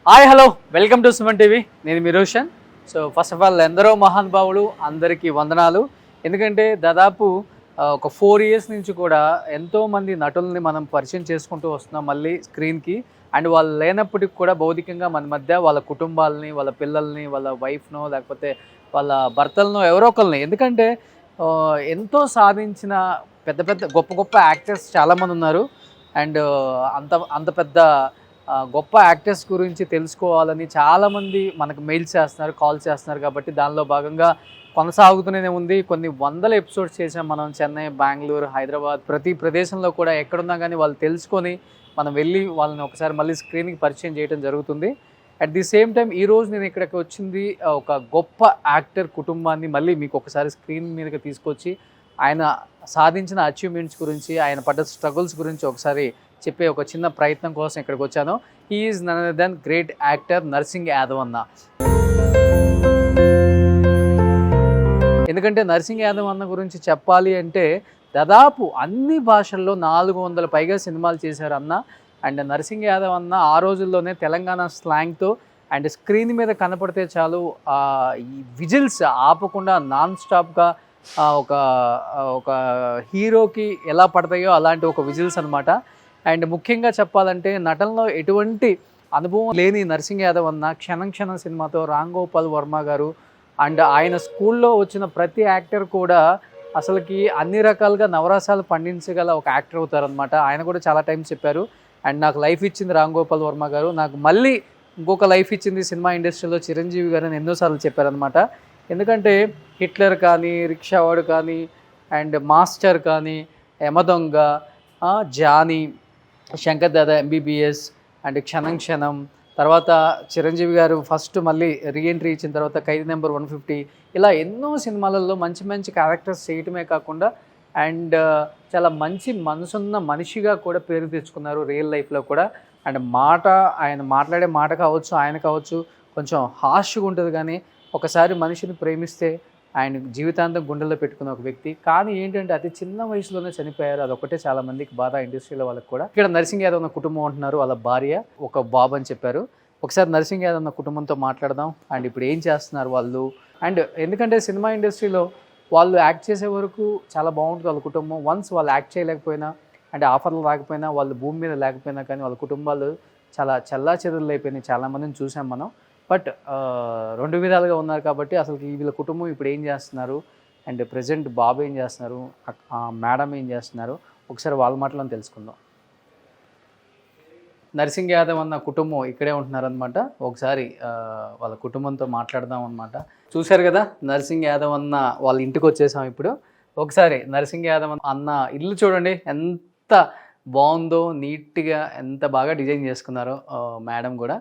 Hi hello welcome to Suman TV. నేను మీ Roshan. So first of all ఎందరో మహానుభావులు అందరికీ వందనాలు. ఎందుకంటే దాదాపు ఒక 4 years నుంచి కూడా ఎంతోమంది నటుల్ని మనం పరిచయం చేసుకుంటూ వస్తున్నాం మళ్ళీ స్క్రీన్కి. అండ్ వాళ్ళు లేనప్పటికి కూడా భౌతికంగా మన మధ్య వాళ్ళ కుటుంబాలని, వాళ్ళ పిల్లల్ని, వాళ్ళ వైఫ్నో లేకపోతే వాళ్ళ భర్తలనో ఎవరో ఒకరిని. ఎందుకంటే ఎంతో సాధించిన పెద్ద పెద్ద గొప్ప గొప్ప యాక్టర్స్ చాలామంది ఉన్నారు. అండ్ అంత అంత పెద్ద గొప్ప యాక్టర్స్ గురించి తెలుసుకోవాలని చాలామంది మనకు మెయిల్స్ చేస్తున్నారు, కాల్స్ చేస్తున్నారు. కాబట్టి దానిలో భాగంగా కొనసాగుతూనే ఉంది. కొన్ని వందల ఎపిసోడ్స్ చేసాం మనం. చెన్నై, బెంగళూరు, హైదరాబాద్, ప్రతి ప్రదేశంలో కూడా ఎక్కడున్నా కానీ వాళ్ళు తెలుసుకొని మనం వెళ్ళి వాళ్ళని ఒకసారి మళ్ళీ స్క్రీన్కి పరిచయం చేయడం జరుగుతుంది. అట్ ది సేమ్ టైం ఈరోజు నేను ఇక్కడికి వచ్చింది ఒక గొప్ప యాక్టర్ కుటుంబాన్ని మళ్ళీ మీకు ఒకసారి స్క్రీన్ మీదకి తీసుకొచ్చి ఆయన సాధించిన అచీవ్మెంట్స్ గురించి, ఆయన పడ్డ స్ట్రగుల్స్ గురించి ఒకసారి చెప్పే ఒక చిన్న ప్రయత్నం కోసం ఇక్కడికి వచ్చాను. He is none other than great actor Narsing Yadav అన్న. ఎందుకంటే నర్సింగ్ యాదవ్ అన్న గురించి చెప్పాలి అంటే దాదాపు అన్ని భాషల్లో 400 పైగా సినిమాలు చేశారు అన్న. అండ్ నర్సింగ్ యాదవ్ అన్న ఆ రోజుల్లోనే తెలంగాణ స్లాంగ్తో అండ్ స్క్రీన్ మీద కనపడితే చాలు ఈ విజిల్స్ ఆపకుండా నాన్ స్టాప్గా ఒక హీరోకి ఎలా పడతాయో అలాంటి ఒక విజిల్స్ అనమాట. అండ్ ముఖ్యంగా చెప్పాలంటే నటనలో ఎటువంటి అనుభవం లేని నర్సింగ్ యాదవ్ అన్న క్షణం క్షణం సినిమాతో రామ్ గోపాల్ వర్మ గారు అండ్ ఆయన స్కూల్లో వచ్చిన ప్రతి యాక్టర్ కూడా అసలుకి అన్ని రకాలుగా నవరసాలు పండించగల ఒక యాక్టర్ అవుతారనమాట. ఆయన కూడా చాలా టైమ్స్ చెప్పారు. అండ్ నాకు లైఫ్ ఇచ్చింది రామ్ గోపాల్ వర్మ గారు, నాకు మళ్ళీ ఇంకొక లైఫ్ ఇచ్చింది సినిమా ఇండస్ట్రీలో చిరంజీవి గారు అని ఎన్నోసార్లు చెప్పారనమాట. ఎందుకంటే హిట్లర్ కానీ, రిక్షావాడు కానీ, అండ్ మాస్టర్ కానీ, Yamadonga, Johnny, Shankar Dada MBBS, and Kshanam Kshanam, తర్వాత చిరంజీవి గారు ఫస్ట్ మళ్ళీ రీఎంట్రీ ఇచ్చిన తర్వాత ఖైదీ నెంబర్ 150, ఇలా ఎన్నో సినిమాలలో మంచి మంచి క్యారెక్టర్స్ చేయటమే కాకుండా అండ్ చాలా మంచి మనసున్న మనిషిగా కూడా పేరు తెచ్చుకున్నారు రియల్ లైఫ్లో కూడా. అండ్ ఆయన మాట్లాడే మాట కావచ్చు, ఆయన కావచ్చు కొంచెం హార్ష్గా ఉంటుంది. కానీ ఒకసారి మనిషిని ప్రేమిస్తే ఆయన జీవితాంతం గుండెల్లో పెట్టుకున్న ఒక వ్యక్తి. కానీ ఏంటంటే అతి చిన్న వయసులోనే చనిపోయారు. అదొకటే చాలా మందికి బాధ, ఇండస్ట్రీలో వాళ్ళకి కూడా. ఇక్కడ నర్సింగ్ యాదవ్ అన్న కుటుంబం అంటున్నారు, వాళ్ళ భార్య, ఒక బాబు అని చెప్పారు. ఒకసారి నర్సింగ్ యాదవ్ అన్న కుటుంబంతో మాట్లాడదాం. అండ్ ఇప్పుడు ఏం చేస్తున్నారు వాళ్ళు. అండ్ ఎందుకంటే సినిమా ఇండస్ట్రీలో వాళ్ళు యాక్ట్ చేసే వరకు చాలా బాగుంటుంది వాళ్ళ కుటుంబం. వన్స్ వాళ్ళు యాక్ట్ చేయలేకపోయినా అంటే ఆఫర్లు రాకపోయినా, వాళ్ళు భూమి మీద లేకపోయినా కానీ వాళ్ళ కుటుంబాలు చాలా చెల్లాచెదురులు అయిపోయినాయి. చాలామందిని చూసాం మనం. బట్ 2 విధాలుగా ఉన్నారు. కాబట్టి అసలు వీళ్ళ కుటుంబం ఇప్పుడు ఏం చేస్తున్నారు అండ్ ప్రజెంట్ బాబు ఏం చేస్తున్నారు, మేడం ఏం చేస్తున్నారు, ఒకసారి వాళ్ళ మాటలను తెలుసుకుందాం. నర్సింగ్ యాదవ్ అన్న కుటుంబం ఇక్కడే ఉంటున్నారనమాట. ఒకసారి వాళ్ళ కుటుంబంతో మాట్లాడదాం అనమాట. చూశారు కదా నర్సింగ్ యాదవ్ అన్న వాళ్ళ ఇంటికి వచ్చేసాం ఇప్పుడు. ఒకసారి నర్సింగ్ యాదవ్ అన్న ఇల్లు చూడండి ఎంత బాగుందో, నీట్గా ఎంత బాగా డిజైన్ చేసుకున్నారో మేడం కూడా.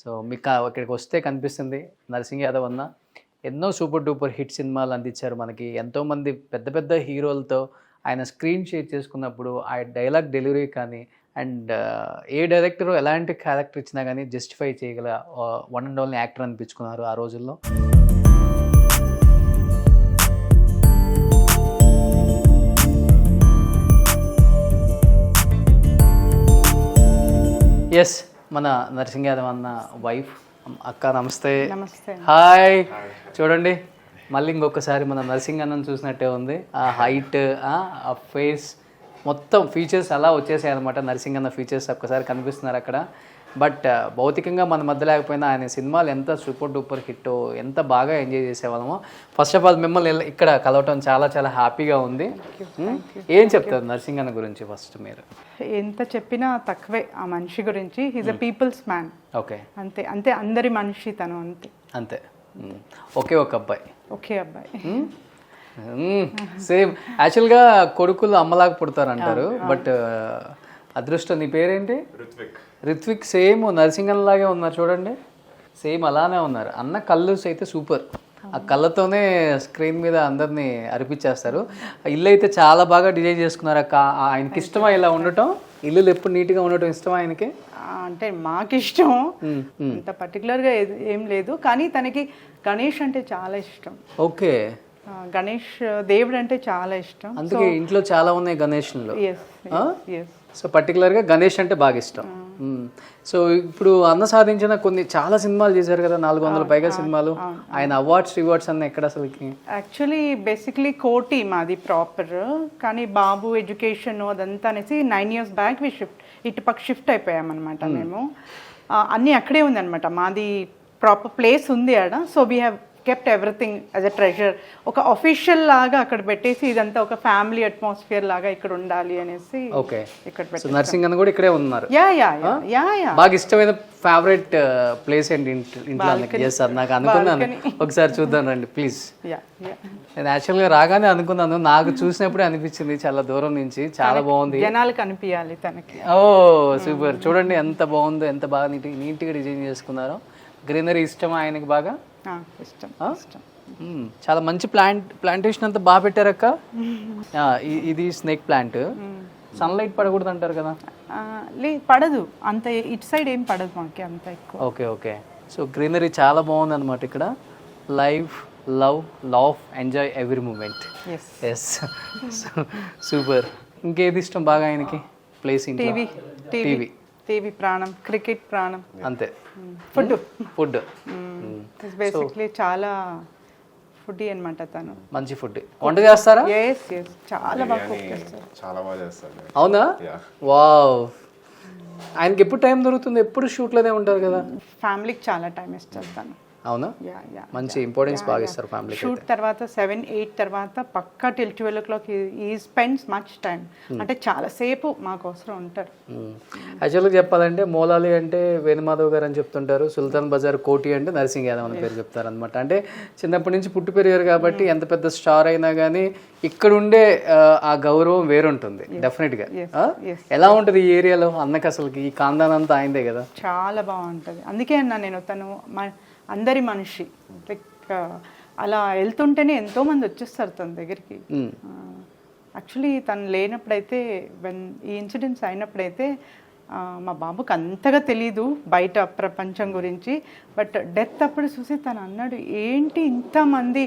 సో మీకు ఇక్కడికి వస్తే కనిపిస్తుంది నర్సింగ్ యాదవ్ అన్న ఎన్నో సూపర్ డూపర్ హిట్ సినిమాలు అందించారు మనకి. ఎంతోమంది పెద్ద పెద్ద హీరోలతో ఆయన స్క్రీన్ షేర్ చేసుకున్నప్పుడు ఆ డైలాగ్ డెలివరీ కానీ అండ్ ఏ డైరెక్టర్ ఎలాంటి క్యారెక్టర్ ఇచ్చినా కానీ జస్టిఫై చేయగల వన్ అండ్ ఓన్లీ యాక్టర్ అనిపించుకున్నారు ఆ రోజుల్లో. ఎస్, మన నర్సింగ్ యాదవ్ అన్న వైఫ్. అక్క నమస్తే. హాయ్. చూడండి మళ్ళీ ఇంకొకసారి మన నర్సింగ్ అన్నను చూసినట్టే ఉంది. ఆ హైట్, ఆ ఫేస్, మొత్తం ఫీచర్స్ అలా వచ్చేసాయి అనమాట. నర్సింగ్ అన్న ఫీచర్స్ ఒక్కసారి కనిపిస్తున్నారు అక్కడ. బట్ భౌతికంగా మన మధ్య లేకపోయినా ఆయన సినిమాలు ఎంత సూపర్ డూపర్ హిట్టో, ఎంత బాగా ఎంజాయ్ చేసేవాళ్ళమో. ఫస్ట్ ఆఫ్ ఆల్ మిమ్మల్ని ఇక్కడ కలవటం చాలా చాలా హ్యాపీగా ఉంది. ఏం చెప్తారు నర్సింగ్ అన్న గురించి ఫస్ట్ మీరు? ఎంత చెప్పినా తక్కువే ఆ మనిషి గురించి. He's a people's man. Okay, అంతే అంతే, అందరి మనిషి తను. అంతే అంతే. ఒకే ఒక అబ్బాయి. ఒకే అబ్బాయి. సేమ్. యాక్చువల్గా కొడుకులు అమ్మలాగా పుడతారు అంటారు. బట్ అదృష్టం. నీ పేరేంటి? రిత్విక్. సేమ్ నర్సింగ్ అన్నలాగే ఉన్నారు చూడండి. సేమ్ అలానే ఉన్నారు. అన్న కళ్ళు అయితే సూపర్. ఆ కళ్ళతోనే స్క్రీన్ మీద అందరినీ అరిపించేస్తారు. ఇల్లు అయితే చాలా బాగా డిజైన్ చేసుకున్నారు అక్క. ఆయనకి ఇష్టమా ఇలా ఉండటం? ఇల్లు ఎప్పుడు నీట్గా ఉండటం ఇష్టమా ఆయనకి? అంటే మాకు ఇష్టం, అంత పర్టికులర్గా ఏం లేదు. కానీ తనకి గణేష్ అంటే చాలా ఇష్టం. ఓకే. గణేష్ దేవుడు అంటే చాలా ఇష్టం. అందుకే ఇంట్లో చాలా ఉన్నాయి గణేష్లు. Yes yes. సో పర్టికులర్గా గణేష్ అంటే బాగా ఇష్టం. సో ఇప్పుడు అన్న సాధించిన చాలా సినిమాలు చేశారు కదా, 400 పైగా సినిమాలు. ఆయన రివార్డ్స్ అన్న ఎక్కడ అసలుకి? యాక్చువల్లీ బేసిక్లీ కోటి మాది ప్రాపర్, కానీ బాబు ఎడ్యుకేషన్ అదంతా అనేసి 9 years బ్యాక్ ఇటుపక్క షిఫ్ట్ అయిపోయామన్నమాట మేము. అన్నీ అక్కడే ఉందన్నమాట, మాది ప్రాపర్ ప్లేస్ ఉంది ఆడ. So we have kept everything as a treasure. ఒక అఫీషియల్ లాగా అక్కడ పెట్టేసి ఇదంతా ఒక ఫ్యామిలీ అట్మాస్ఫియర్ లాగా ఇక్కడ ఉండాలి అనేసి ఇక్కడ పెట్టేసి. నర్సింగ్ అన్న కూడా ఇక్కడే ఉన్నారు. Yeah yeah yeah yeah. బాగా ఇష్టమైన ఫేవరెట్ ప్లేస్ ఏంటి ఇంట్లో? సార్ నాకు అనుకున్నాను, ఒకసారి చూద్దాం రండి ప్లీజ్. నేను యాక్చువల్గా రాగానే అనుకున్నాను, నాకు చూసినప్పుడే అనిపించింది చాలా దూరం నుంచి, చాలా బాగుంది, జనాలకు అనిపించాలి తనకి. ఓ సూపర్, చూడండి ఎంత బాగుందో, ఎంత బాగా నీట్గా డిజైన్ చేసుకున్నారో. గ్రీనరీ ఇష్టమా ఆయనకి? బాగా ఇష్టం. చాలా మంచి ప్లాంటేషన్ అంతా బాగా పెట్టారక్క. ఇది స్నేక్ ప్లాంట్. సన్లైట్ పడకూడదు అంటారు కదా? పడదు అంత, ఇటు సైడ్ ఏం పడదు మాకు అంత ఎక్కువ. Okay okay. సో గ్రీనరీ చాలా బాగుంది అనమాట ఇక్కడ. Life, love, enjoy every moment. Yes super. ఇంకేది ఇష్టం బాగా ఆయనకి ప్లేస్? టీవీ ప్రాణం, క్రికెట్ ప్రాణం, అంతే. ఫుడ్ బేసిక్లీ చాలా ఫుడ్ అన్నమాట తను. మంచి ఫుడ్ వంట చేస్తారా? yes చాలా బాగా కుక్ చేస్తారు. చాలా బాగా చేస్తారు. అవునా? వావ్. ఆయనకి ఎప్పుడు టైం దొరుకుతుంది? ఎప్పుడు షూట్లోనే ఉంటారు కదా. ఫ్యామిలీకి చాలా టైం ఇస్తారు తను. అవునా? మంచి ఇంపార్టెన్స్ బాగా ఇస్తారు ఫ్యామిలీ. షూట్ తర్వాత 7-8 తర్వాత పక్కా till 12 o'clock ఈ స్పెండ్స్ మచ్ టైం. అంటే చాలా సేపు మాకోసం ఉంటారు. యాక్చువల్గా చెప్పాలంటే మోలాలి అంటే వేణుమాధవ్ గారు అని చెప్తుంటారు, సుల్తాన్ బజార్ కోటి అంటే నర్సింగ్ యాదవ్ అని పేరు చెప్తారు అనమాట. అంటే చిన్నప్పటి నుంచి పుట్టి పెరిగారు కాబట్టి ఎంత పెద్ద స్టార్ అయినా కానీ ఇక్కడ ఉండే ఆ గౌరవం వేరుంటుంది డెఫినెట్గా. ఎలా ఉంటుంది ఈ ఏరియాలో అన్నకి? అసలుకి ఈ కాందాన్ అంతా ఆయనదే కదా. చాలా బాగుంటుంది. అందుకే అన్నా నేను, తను అందరి మనిషి. లైక్ అలా వెళ్తుంటేనే ఎంతోమంది వచ్చేస్తారు తన దగ్గరికి. యాక్చువల్లీ తను లేనప్పుడైతే, ఈ ఇన్సిడెంట్స్ అయినప్పుడైతే మా బాబుకి అంతగా తెలీదు బయట ప్రపంచం గురించి. బట్ డెత్ అప్పుడు చూసి తను అన్నాడు, ఏంటి ఇంతమంది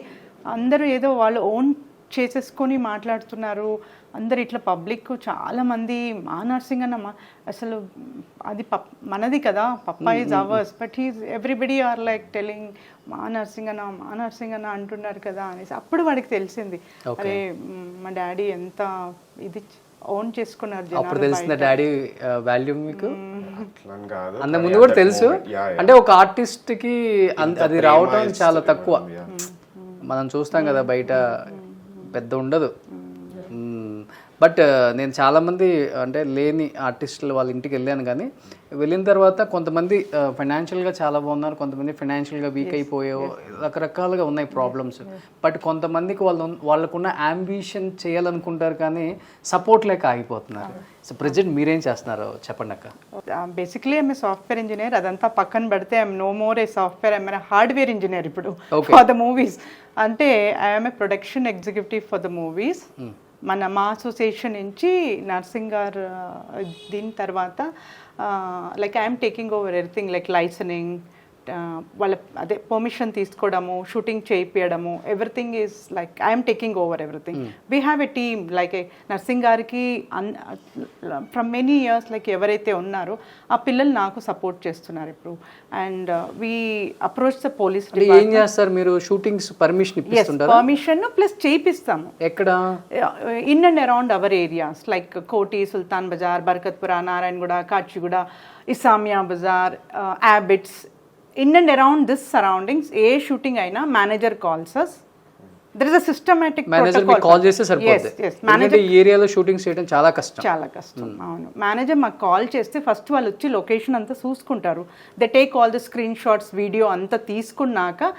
అందరూ ఏదో వాళ్ళు ఓన్ చేసేసుకొని మాట్లాడుతున్నారు, అందరు ఇట్లా పబ్లిక్ చాలామంది మా నర్సింగ్ అన్న అసలు అది మనది కదా, papa is ours, but he's everybody are like telling మా నర్సింగ్ అన్న అంటున్నారు కదా అనేసి. అప్పుడు వాడికి తెలిసింది, అరే మా డాడీ ఎంత ఇది ఓన్ చేసుకున్నారు. అప్పుడు తెలిసిన డాడీ వాల్యూ మీకు అంత ముందు కూడా తెలుసు. అంటే ఒక ఆర్టిస్ట్కి అది రావటం చాలా తక్కువ. మనం చూస్తాం కదా బయట పెద్ద ఉండదు. బట్ నేను చాలామంది అంటే లేని ఆర్టిస్టులు వాళ్ళ ఇంటికి వెళ్ళాను, కానీ వెళ్ళిన తర్వాత కొంతమంది ఫైనాన్షియల్గా చాలా బాగున్నారు, కొంతమంది ఫైనాన్షియల్గా వీక్ అయిపోయో రకరకాలుగా ఉన్నాయి ప్రాబ్లమ్స్. బట్ కొంతమందికి వాళ్ళకున్న అంబిషన్ చేయాలనుకుంటారు కానీ సపోర్ట్ లేక ఆగిపోతున్నారు. సో ప్రజెంట్ మీరేం చేస్తున్నారు చెప్పండి అక్క? Basically I'm a software engineer. అదంతా పక్కన పెడితే I'm no more a software, I'm hardware engineer ఇప్పుడు ఫర్ ద మూవీస్. అంటే I'm a production executive for the movies. మా అసోసియేషన్ నుంచి నర్సింగ్ గారు దీని తర్వాత like I'm taking over everything, like licensing, వాళ్ళ అదే పర్మిషన్ తీసుకోవడము, షూటింగ్ చేయించడము, everything is like I'm taking over everything. We have a team like Narsing గారికి ఫ్రమ్ మెనీ ఇయర్స్ లైక్ ఎవరైతే ఉన్నారో ఆ పిల్లలు నాకు సపోర్ట్ చేస్తున్నారు ఇప్పుడు. And we approach the police. ఏం చేస్తారు మీరు? షూటింగ్స్ పర్మిషన్ ఇప్పిస్తుంటారా? పర్మిషన్ ప్లస్ చేయిస్తాము. ఎక్కడ? In and around our areas like Koti, Sultan Bazar, Barkatpura, Narayanguda, Kachiguda, Isamia Bazar, Abids, in and around this surroundings. ఏ షూటింగ్ అయినా manager calls us. There is a systematic manager మీకు కాల్ చేస్తే సరిపోతుంది. ఎందుకంటే ఈ ఏరియాలో షూటింగ్స్ చేయడం చాలా కష్టం. అవును. మేనేజర్ మాకు కాల్ చేస్తే ఫస్ట్ వాళ్ళు వచ్చి లొకేషన్ అంతా చూసుకుంటారు. They take all the screen shots, video అంతా తీసుకున్నాక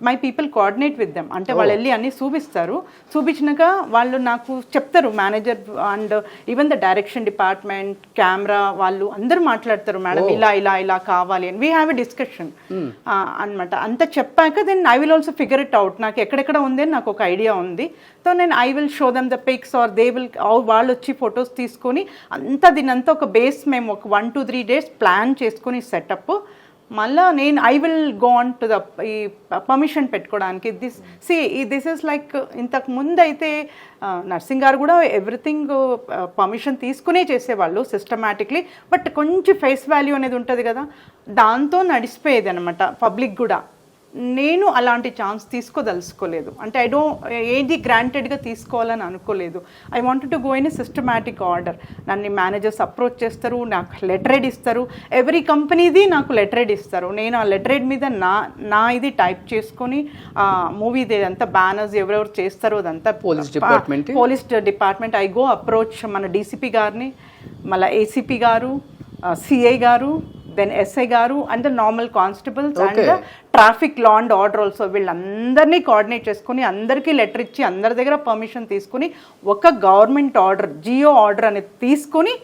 my people coordinate with them. అంటే వాళ్ళు వెళ్ళి అన్నీ చూపిస్తారు. చూపించినాక వాళ్ళు నాకు చెప్తారు, manager and even the direction department, camera వాళ్ళు అందరూ మాట్లాడతారు, మేడం ఇలా ఇలా ఇలా కావాలి అని. వీ హ్యావ్ ఎ డిస్కషన్ అనమాట. అంత చెప్పాక then I will also figure it out. నాకు ఎక్కడెక్కడ ఉంది నాకు ఒక ఐడియా ఉంది. సో నేను I will show them the pics or they will, వాళ్ళు వచ్చి ఫొటోస్ తీసుకొని అంతా దీనంతా ఒక బేస్ మేము ఒక 1 to 3 days ప్లాన్ చేసుకొని సెటప్ మళ్ళా నేను I will go on to the ఈ పర్మిషన్ పెట్టుకోవడానికి దిస్ ఇస్ లైక్ ఇంతకు ముందు అయితే నర్సింగ్ గారు కూడా ఎవ్రీథింగ్ పర్మిషన్ తీసుకునే చేసేవాళ్ళు సిస్టమేటిక్లీ, బట్ కొంచెం ఫేస్ వాల్యూ అనేది ఉంటుంది కదా, దాంతో నడిచిపోయేది అనమాట పబ్లిక్ కూడా. నేను అలాంటి ఛాన్స్ తీసుకోదలుచుకోలేదు, అంటే ఏది గ్రాంటెడ్గా తీసుకోవాలని అనుకోలేదు. I wanted to go in a systematic order. నన్ను మేనేజర్స్ అప్రోచ్ చేస్తారు, నాకు లెటరేడ్ ఇస్తారు, ఎవ్రీ కంపెనీది నాకు లెటరేడ్ ఇస్తారు. నేను ఆ లెటరేడ్ మీద నా ఇది టైప్ చేసుకొని మూవీది అంతా బ్యానర్స్ ఎవరెవరు చేస్తారో అదంతా police department I go approach మన డీసీపీ గారిని, మళ్ళీ ఏసీపీ గారు, సిఐ గారు, దెన్ ఎస్ఐ గారు and the normal constables and the traffic law and order also, వీళ్ళందరినీ కోఆర్డినేట్ చేసుకుని అందరికీ లెటర్ ఇచ్చి అందరి దగ్గర పర్మిషన్ తీసుకుని ఒక గవర్నమెంట్ ఆర్డర్ జియో ఆర్డర్ అనేది తీసుకుని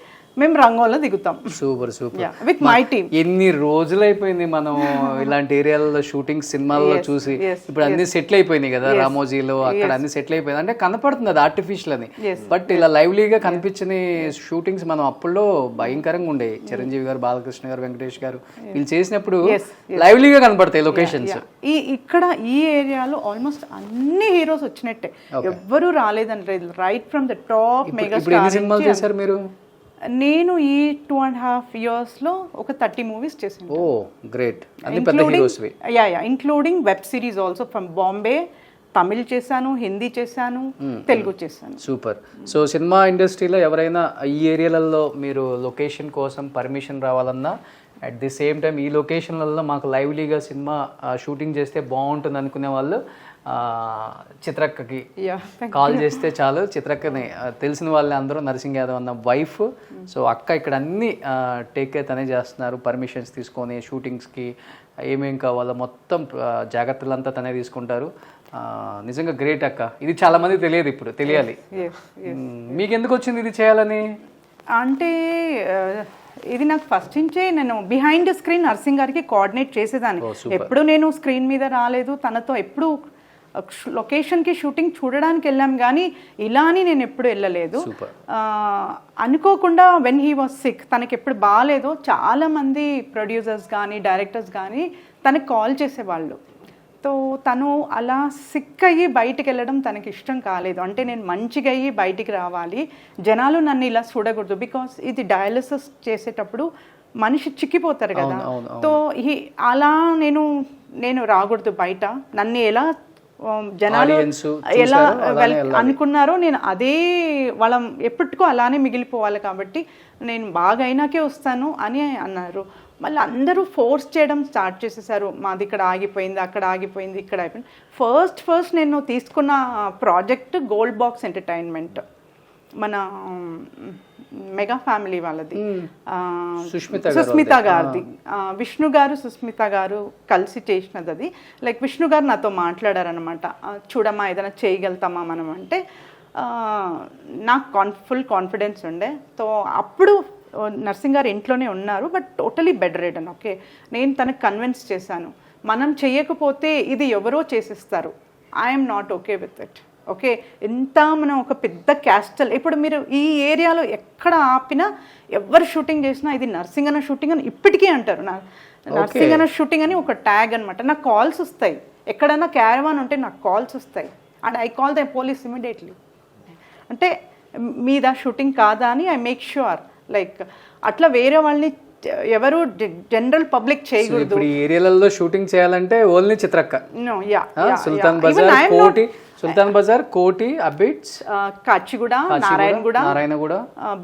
మేము రంగంలో దిగుతాం. Super super with my team. ఎన్ని రోజులు అయిపోయింది మనం ఇలాంటి ఏరియాలలో షూటింగ్ సినిమాల్లో చూసి, ఇప్పుడు అన్ని సెటిల్ అయిపోయినాయి కదా, రామోజీలో అక్కడ అన్ని సెటిల్ అయిపోయింది, అంటే కనపడుతుంది అది ఆర్టిఫిషియల్ అని. బట్ ఇలా లైవ్లీగా కనిపించిన షూటింగ్స్ మనం అప్పుల్లో భయంకరంగా ఉండేవి. చిరంజీవి గారు, బాలకృష్ణ గారు, వెంకటేష్ గారు వీళ్ళు చేసినప్పుడు లైవ్లీగా కనపడతాయి లొకేషన్స్. ఇక్కడ ఈ ఏరియాలో ఆల్మోస్ట్ అన్ని హీరోస్ వచ్చినట్టే, ఎవ్వరూ రాలేదంటే right from the top mega star. సినిమాలు చేశారు మీరు? నేను ఈ 2.5 yearsలో ఒక 30 movies చేశాను. Oh great. అన్ని పెద్ద హీరోస్వి. Including web series also from Bombay. Tamil చేశాను, హిందీ చేశాను, తెలుగు చేశాను. సూపర్. సో సినిమా ఇండస్ట్రీలో ఎవరైనా ఈ ఏరియాలలో మీరు లొకేషన్ కోసం పర్మిషన్ రావాలన్నా, అట్ ది సేమ్ టైం ఈ లొకేషన్లలో మాకు లైవ్లీగా సినిమా షూటింగ్ చేస్తే బాగుంటుంది అనుకునే వాళ్ళు చిత్రక్కకి కాల్ చేస్తే చాలు. చిత్రక్కని తెలిసిన వాళ్ళే అందరూ, నరసింగ్ యాదవ్ అన్న వైఫ్. సో అక్క ఇక్కడ అన్ని టేక్ కేర్ తనే చేస్తున్నారు, పర్మిషన్స్ తీసుకొని షూటింగ్స్కి ఏమేం కావాలో మొత్తం జాగ్రత్తలంతా తనే తీసుకుంటారు. నిజంగా గ్రేట్ అక్క. ఇది చాలా మంది తెలియదు, ఇప్పుడు తెలియాలి. మీకు ఎందుకు వచ్చింది ఇది చేయాలని? అంటే ఇది నాకు ఫస్ట్ నుంచే, నేను బిహైండ్ స్క్రీన్ నర్సింగ్ గారికి కోఆర్డినేట్ చేసేదాన్ని. ఎప్పుడు నేను స్క్రీన్ మీద రాలేదు, తనతో ఎప్పుడు లొకేషన్కి షూటింగ్ చూడడానికి వెళ్ళాం, కానీ ఇలా అని నేను ఎప్పుడు వెళ్ళలేదు. అనుకోకుండా వెన్ హీ వాజ్ సిక్, తనకి ఎప్పుడు బాగాలేదో చాలామంది ప్రొడ్యూసర్స్ కానీ డైరెక్టర్స్ కానీ తనకి కాల్ చేసేవాళ్ళు. సో తను అలా సిక్ అయ్యి బయటికి వెళ్ళడం తనకి ఇష్టం కాలేదు. అంటే నేను మంచిగా అయ్యి బయటికి రావాలి, జనాలు నన్ను ఇలా చూడకూడదు, బికాస్ ఇది డయాలిసిస్ చేసేటప్పుడు మనిషి చిక్కిపోతారు కదా. సో అలా నేను రాకూడదు బయట, నన్ను ఎలా జనాలు ఎలా అనుకున్నారో నేను అదే వాళ్ళ ఎప్పటికో అలానే మిగిలిపోవాలి, కాబట్టి నేను బాగా అయినాకే వస్తాను అని అన్నారు. మళ్ళీ అందరూ ఫోర్స్ చేయడం స్టార్ట్ చేసేసారు, మాది ఇక్కడ ఆగిపోయింది, అక్కడ ఆగిపోయింది, ఇక్కడ అయిపోయింది. ఫస్ట్ నేను తీసుకున్న ప్రాజెక్ట్ గోల్డ్ బాక్స్ ఎంటర్టైన్మెంట్, మన మెగా ఫ్యామిలీ వాళ్ళది, సుస్మిత గారిది. విష్ణు గారు సుస్మిత గారు కలిసి చేసినది అది. లైక్ విష్ణు గారు నాతో మాట్లాడారనమాట, చూడమ్మా ఏదైనా చేయగలుగుతామా మనం అంటే. నాకు ఫుల్ కాన్ఫిడెన్స్ ఉండే. సో అప్పుడు నర్సింగ్ గారు ఇంట్లోనే ఉన్నారు, but totally bed ridden. Okay, నేను తనకు కన్విన్స్ చేశాను, మనం చేయకపోతే ఇది ఎవరో చేసిస్తారు, I'm not okay with it. Okay, ఎంత మనం ఒక పెద్ద క్యాస్టల్, ఇప్పుడు మీరు ఈ ఏరియాలో ఎక్కడ ఆపినా ఎవరు షూటింగ్ చేసినా ఇది నర్సింగ్ అన్న షూటింగ్ అని ఇప్పటికీ అంటారు. నర్సింగ్ అన్న షూటింగ్ అని ఒక ట్యాగ్ అనమాట. నాకు కాల్స్ వస్తాయి, ఎక్కడైనా క్యారవాన్ ఉంటే నాకు కాల్స్ వస్తాయి, and I call the police immediately. అంటే మీద షూటింగ్ కాదా అని ఐ మేక్ ష్యూర్. లైక్ అట్లా వేరే వాళ్ళని ఎవరు జనరల్ పబ్లిక్ చేయకూడదు. ఈ ఏరియాలలో షూటింగ్ చేయాలంటే only చిత్రక్క, Sultan Bazar, Koti, Abids, Kachiguda, Narayanguda,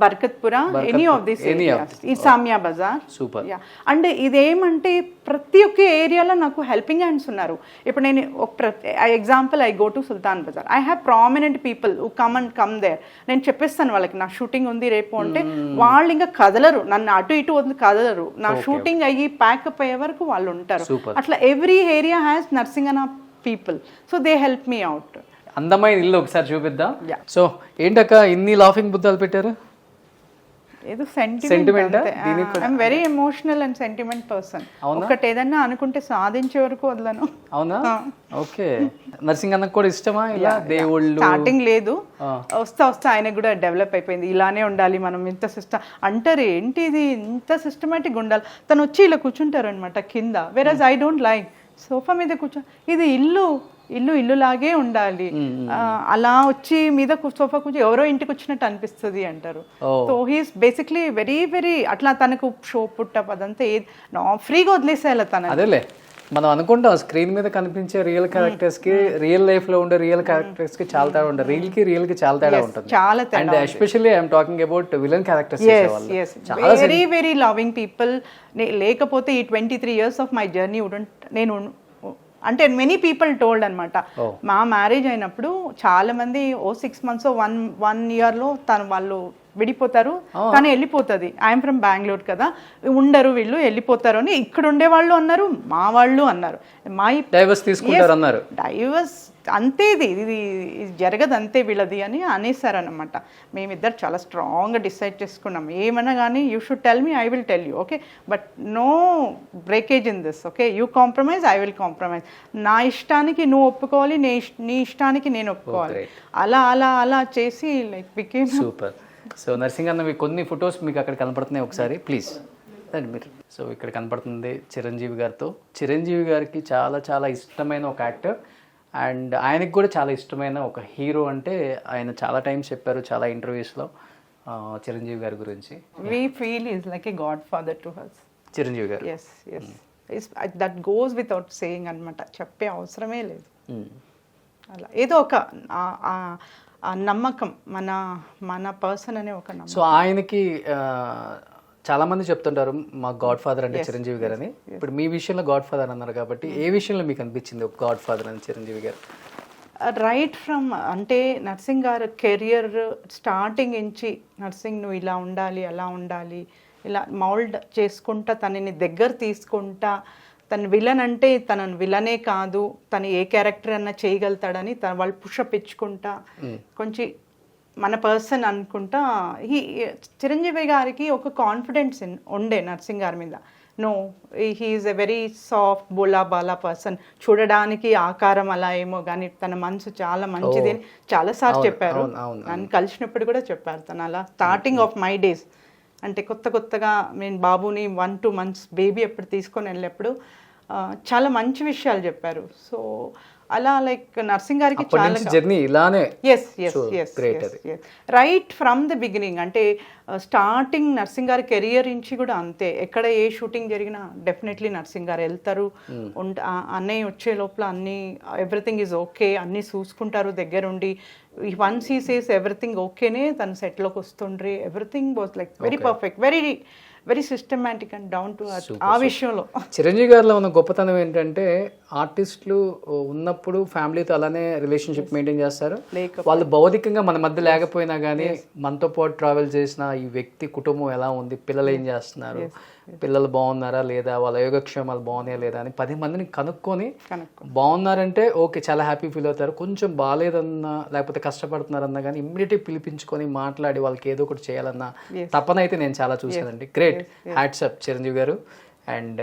Barkatpura, any of this Samia Bazar. Super. And ఇదేమంటే ప్రతి ఒక్క ఏరియాలో నాకు హెల్పింగ్ హ్యాండ్స్ ఉన్నారు. ఇప్పుడు నేను example I go to Sultan Bazar, I have prominent people who come there. నేను చెప్పేస్తాను వాళ్ళకి నా షూటింగ్ ఉంది రేపు అంటే, వాళ్ళు ఇంకా కదలరు, నన్ను అటు ఇటు వద్దు కదలరు, నా షూటింగ్ అయ్యి ప్యాకప్ అయ్యే వరకు వాళ్ళు ఉంటారు. అట్లా ఎవ్రీ ఏరియా హ్యాస్ నర్సింగ్ అన్న people, so they help me out. అందమైన ఇల్లు ఒకసారి చూపిద్దాం. సో ఏంటక్క ఇన్ని లాఫింగ్ బుద్ధాలు పెట్టారు? Sentiment ఆ? సెంటిమెంట్ దీనికి కూడా- I'm very emotional and sentiment person. ఒకటి ఏదన్నా అనుకుంటే సాధించే వరకు వదలను. అవునా? ఓకే. నర్సింగ్ అన్నకు కూడా ఇష్టమా ఇలా దేవుళ్ళు? స్టార్టింగ్ లేదు, వస్తా ఆయనకు కూడా డెవలప్ అయిపోయింది. ఇలానే ఉండాలి మనం, ఇంత అంటారు ఏంటి ఇది ఇంత సిస్టమేటిక్ ఉండాలి. తను వచ్చి ఇలా కూర్చుంటారు అనమాట కింద. వెరస్ ఐ డోంట్ లైక్ సోఫా మీద ఇది ఇల్లులాగే ఉండాలి. అలా వచ్చి మీద సోఫా కూర్చో ఎవరో ఇంటికి వచ్చినట్టు అనిపిస్తుంది అంటారు. So he's basically very very అట్లా తనకు షో పుట్టప్ అదంతా ఫ్రీగా వదిలేసేయాలి తన. అదేలే మనం అనుకుంటాం స్క్రీన్ మీద కనిపించే రియల్ క్యారెక్టర్స్ కి రియల్ లైఫ్ లో ఉండే రియల్ క్యారెక్టర్స్ కి చాలా తేడా ఉంటుంది. రియల్ కి చాలా తేడా ఉంటుంది. చాలా తేడా. And especially I'm talking about villain characters very very loving people. లేకపోతే ఈ 23 years ఆఫ్ మై జర్నీ నేను అంటే మెనీ పీపుల్ టోల్డ్ అనమాట. మా మ్యారేజ్ అయినప్పుడు చాలా మంది 6 months 1 yearలో వాళ్ళు విడిపోతారు, కానీ వెళ్ళిపోతుంది. ఐఎమ్ ఫ్రమ్ బెంగళూరు కదా, ఉండరు వీళ్ళు వెళ్ళిపోతారు అని ఇక్కడ ఉండే వాళ్ళు అన్నారు, మా వాళ్ళు అన్నారు. డైవర్స్ తీసుకుంటారు అన్నారు. డైవర్స్ అంతే, ఇది జరగదు అంతే వీళ్ళది అని అనేసారు అనమాట. మేమిద్దరు చాలా స్ట్రాంగ్గా డిసైడ్ చేసుకున్నాం, ఏమన్నా కానీ you should tell me, I will tell you, okay, but no breakage in this, okay, you compromise, I will compromise. నా ఇష్టానికి నువ్వు ఒప్పుకోవాలి, నీ ఇష్టానికి నేను ఒప్పుకోవాలి. అలా అలా అలా చేసి like became super. So nursing అన్న మీకు కొన్ని ఫొటోస్ మీకు అక్కడ కనపడుతున్నాయి, ఒకసారి ప్లీజ్ రండి మీరు. సో ఇక్కడ కనపడుతుంది చిరంజీవి గారితో. చిరంజీవి గారికి చాలా చాలా ఇష్టమైన ఒక యాక్టర్ అండ్ ఆయనకి కూడా చాలా ఇష్టమైన ఒక హీరో. అంటే ఆయన చాలా టైమ్స్ చెప్పారు చాలా ఇంటర్వ్యూస్లో చిరంజీవి గారి గురించి. We feel he's like a godfather to us. Chiranjeevi గారు. Yes. That goes without saying అనమాట, చెప్పే అవసరమే లేదు. అలా ఏదో ఒక నమ్మకం, మన పర్సన్ అనే ఒక నమ్మకం. సో ఆయనకి చాలా మంది చెప్తుంటారు మా గాడ్ ఫాదర్ అంటే చిరంజీవి గారు అని. ఇప్పుడు మీ విషయంలో గాడ్ ఫాదర్ అన్నారు కాబట్టి ఏ విషయంలో మీకు అనిపించింది ఒక గాడ్ ఫాదర్ అని చిరంజీవి గారు? రైట్ ఫ్రమ్ అంటే నర్సింగ్ గారు కెరియర్ స్టార్టింగ్ నుంచి నర్సింగ్ నువ్వు ఇలా ఉండాలి, అలా ఉండాలి, ఇలా మౌల్డ్ చేసుకుంటా తనని దగ్గర తీసుకుంటా, తను విలన్ అంటే తనను విలనే కాదు, తను ఏ క్యారెక్టర్ అన్నా చేయగలుగుతాడని వాళ్ళు పుషప్ ఇచ్చుకుంటా కొంచెం మన పర్సన్ అనుకుంటా. చిరంజీవి గారికి ఒక కాన్ఫిడెన్స్ ఉండే నర్సింగ్ గారి మీద. No, he's a very soft బోలా బాలా పర్సన్. చూడడానికి ఆకారం అలా ఏమో కానీ తన మనసు చాలా మంచిది అని చాలాసార్లు చెప్పారు. నన్ను కలిసినప్పుడు కూడా చెప్పారు తను అలా. స్టార్టింగ్ ఆఫ్ మై డేస్ అంటే కొత్తగా నేను బాబుని 1-2 months బేబీ ఎప్పుడు తీసుకొని వెళ్ళినప్పుడు చాలా మంచి విషయాలు చెప్పారు. సో అలా లైక్ నర్సింగ్ గారికి చాలా జర్నీ ఇలానే రైట్ ఫ్రమ్ ద బిగినింగ్. అంటే స్టార్టింగ్ నర్సింగ్ గారి కెరియర్ నుంచి కూడా అంతే. ఎక్కడ ఏ షూటింగ్ జరిగినా డెఫినెట్లీ నర్సింగ్ గారు వెళ్తారు. అన్నయ్య వచ్చే లోపల అన్నీ ఎవ్రీథింగ్ ఈజ్ ఓకే, అన్నీ చూసుకుంటారు దగ్గరుండి. వన్స్ హీ సేస్ ఎవ్రీథింగ్ ఓకేనే తను సెట్లోకి వస్తుండ్రి. Everything was like very perfect, very systematic and down to earth. ఆ విషయంలో చిరంజీవి గారిలో ఉన్న గొప్పతనం ఏంటంటే ఆర్టిస్టులు ఉన్నప్పుడు ఫ్యామిలీతో అలానే రిలేషన్షిప్ మెయింటైన్ చేస్తారు. వాళ్ళు భౌతికంగా మన మధ్య లేకపోయినా కానీ మనతో పాటు ట్రావెల్ చేసిన ఈ వ్యక్తి కుటుంబం ఎలా ఉంది, పిల్లలు ఏం చేస్తున్నారు, పిల్లలు బాగున్నారా లేదా, వాళ్ళ యోగక్షేమాలు బాగున్నాయా లేదా అని 10 మందిని కనుక్కొని బాగున్నారంటే ఓకే చాలా హ్యాపీ ఫీల్ అవుతారు. కొంచెం బాగాలేదన్నా లేకపోతే కష్టపడుతున్నారన్నా కానీ ఇమ్మీడియట్గా పిలిపించుకొని మాట్లాడి వాళ్ళకి ఏదో ఒకటి చేయాలన్న తపన అయితే నేను చాలా చూశానండి. గ్రేట్, హ్యాట్స్ అప్ చిరంజీవి గారు. అండ్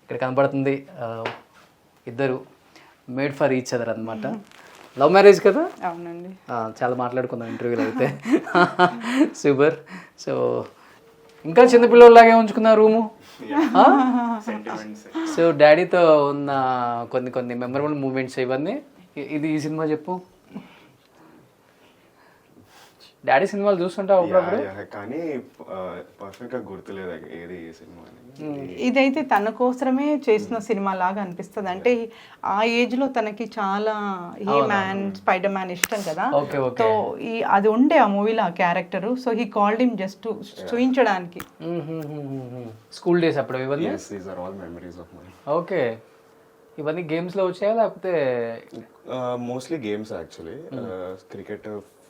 ఇక్కడ కనబడుతుంది ఇద్దరు మేడ్ ఫర్ ఈచ్ అదర్ అనమాట. లవ్ మ్యారేజ్ కదా? అవునండి. చాలా మాట్లాడుకుందాం ఇంటర్వ్యూలో అయితే. సూపర్. సో ఇంకా చిన్నపిల్లలాగే ఉంచుకున్నారు రూము. సో డాడీతో ఉన్న కొన్ని మెమరబుల్ మూమెంట్స్ ఇవన్నీ. ఇది ఈ సినిమా చెప్పు. డాడీ సినిమాలు చూస్తుంటావు అప్పుడప్పుడు? కానీ పర్ఫెక్ట్ గా గుర్తులేదు ఏది ఏ సినిమా. ఇదైతే తన కోసమే చేసిన సినిమా లాగా అనిపిస్తుంది. అంటే ఆ ఏజ్ లో తనకి చాలా హీ మ్యాన్, స్పైడర్ మ్యాన్ ఇష్టం కదా. సో అది ఉండే ఆ మూవీలో ఆ character. So he called him just చూపించడానికి. స్కూల్ డేస్ అప్పుడు ఇవన్నీ. Yes, these are all memories of mine. Okay. ఇవన్నీ గేమ్స్ లో వచ్చాయా లేకపోతే? Mostly games actually. Cricket,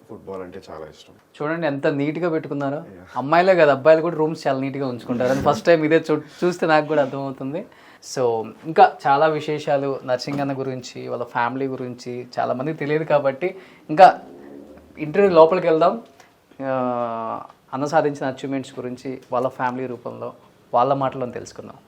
football అంటే చాలా ఇష్టం. చూడండి ఎంత నీట్గా పెట్టుకున్నారో. అమ్మాయిలే కదా అబ్బాయిలు కూడా రూమ్స్ చాలా నీట్గా ఉంచుకుంటారు. అని ఫస్ట్ టైం ఇదే చూస్తే నాకు కూడా అర్థమవుతుంది. సో ఇంకా చాలా విశేషాలు నర్సింగ్ అన్న గురించి, వాళ్ళ ఫ్యామిలీ గురించి చాలామందికి తెలియదు కాబట్టి ఇంకా ఇంటర్వ్యూ లోపలికి వెళ్దాం. అన్న సాధించిన అచీవ్మెంట్స్ గురించి వాళ్ళ ఫ్యామిలీ రూపంలో వాళ్ళ మాటలను తెలుసుకుందాం.